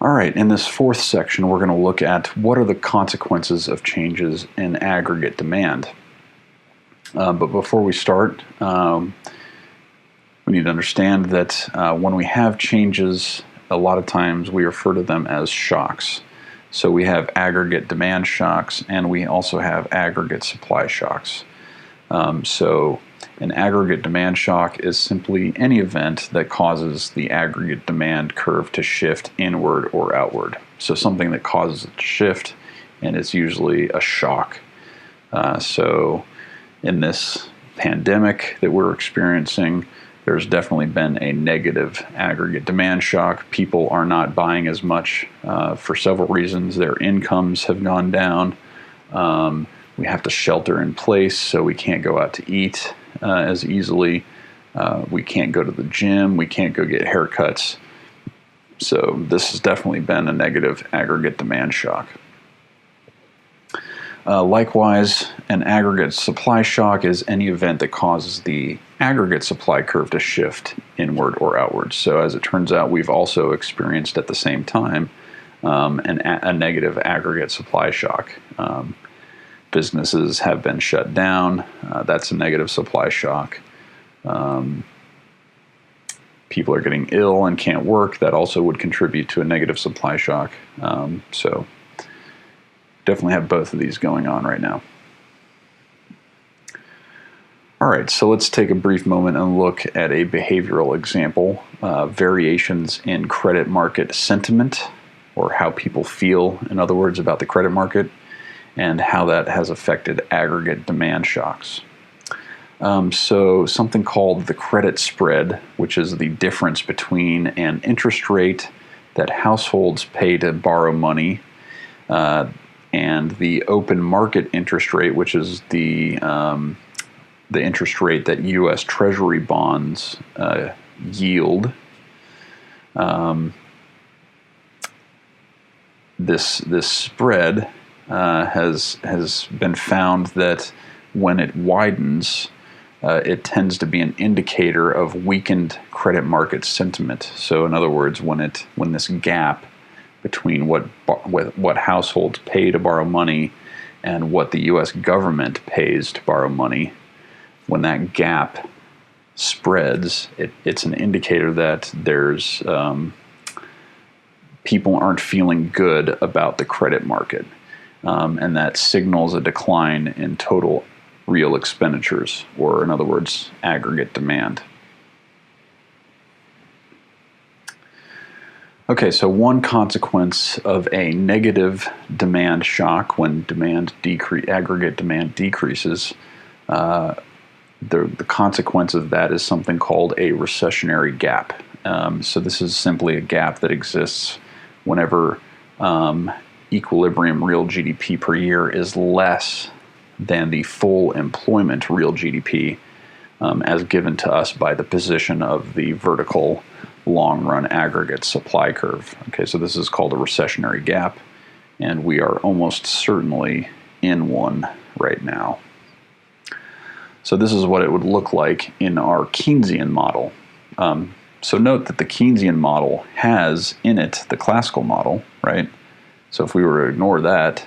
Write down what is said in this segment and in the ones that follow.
All right, in this fourth section, we're going to look at what are the consequences of changes in aggregate demand. But before we start, we need to understand that when we have changes, a lot of times we refer to them as shocks. So we have aggregate demand shocks, and we also have aggregate supply shocks. So an aggregate demand shock is simply any event that causes the aggregate demand curve to shift inward or outward. So something that causes it to shift, and it's usually a shock. So in this pandemic that we're experiencing, there's definitely been a negative aggregate demand shock. People are not buying as much for several reasons. Their incomes have gone down. We have to shelter in place, so we can't go out to eat as easily. We can't go to the gym. We can't go get haircuts. So this has definitely been a negative aggregate demand shock. Likewise, an aggregate supply shock is any event that causes the aggregate supply curve to shift inward or outward. So as it turns out, we've also experienced at the same time a negative aggregate supply shock. Businesses have been shut down. That's a negative supply shock. People are getting ill and can't work. That also would contribute to a negative supply shock. So definitely have both of these going on right now. All right, so let's take a brief moment and look at a behavioral example, variations in credit market sentiment, or how people feel, in other words, about the credit market, and how that has affected aggregate demand shocks. So something called the credit spread, which is the difference between an interest rate that households pay to borrow money and the open market interest rate, which is the interest rate that U.S. Treasury bonds yield. This spread has been found that when it widens, it tends to be an indicator of weakened credit market sentiment. So, in other words, when this gap between what households pay to borrow money and what the U.S. government pays to borrow money, when that gap spreads, it's an indicator that there's people aren't feeling good about the credit market, and that signals a decline in total real expenditures, or in other words, aggregate demand. Okay, so one consequence of a negative demand shock, when aggregate demand decreases, the consequence of that is something called a recessionary gap. So this is simply a gap that exists whenever equilibrium real GDP per year is less than the full employment real GDP as given to us by the position of the vertical long-run aggregate supply curve. Okay, so this is called a recessionary gap, and we are almost certainly in one right now. So this is what it would look like in our Keynesian model. So note that the Keynesian model has in it the classical model, right? So if we were to ignore that,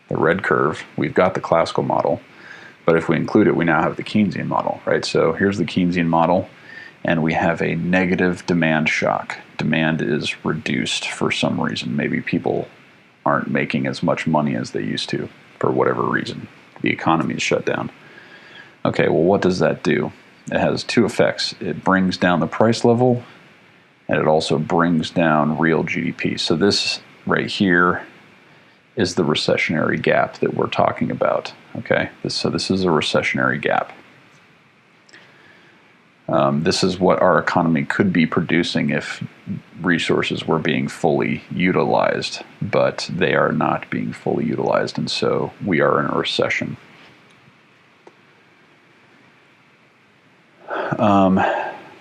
the red curve, we've got the classical model. But if we include it, we now have the Keynesian model, right? So here's the Keynesian model, and we have a negative demand shock. Demand is reduced for some reason. Maybe people aren't making as much money as they used to for whatever reason. The economy is shut down. Okay, well, what does that do? It has two effects. It brings down the price level, and it also brings down real GDP. So this right here is the recessionary gap that we're talking about. Okay, so this is a recessionary gap. This is what our economy could be producing if resources were being fully utilized, but they are not being fully utilized, and so we are in a recession.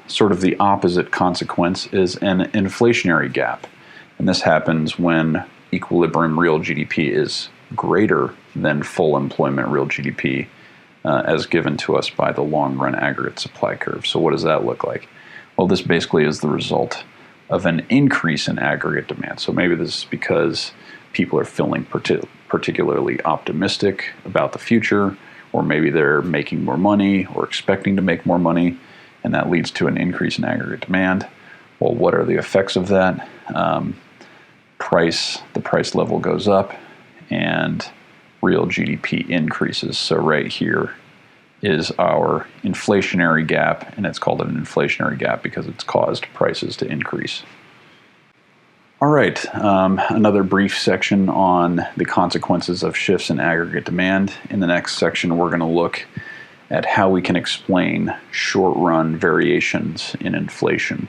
Sort of the opposite consequence is an inflationary gap. And this happens when equilibrium real GDP is greater than full employment real GDP as given to us by the long-run aggregate supply curve. So what does that look like? Well, this basically is the result of an increase in aggregate demand. So maybe this is because people are feeling particularly optimistic about the future, or maybe they're making more money or expecting to make more money, and that leads to an increase in aggregate demand. Well, what are the effects of that? The price level goes up and real GDP increases. So right here is our inflationary gap, and it's called an inflationary gap because it's caused prices to increase. All right, another brief section on the consequences of shifts in aggregate demand. In the next section, we're going to look at how we can explain short-run variations in inflation.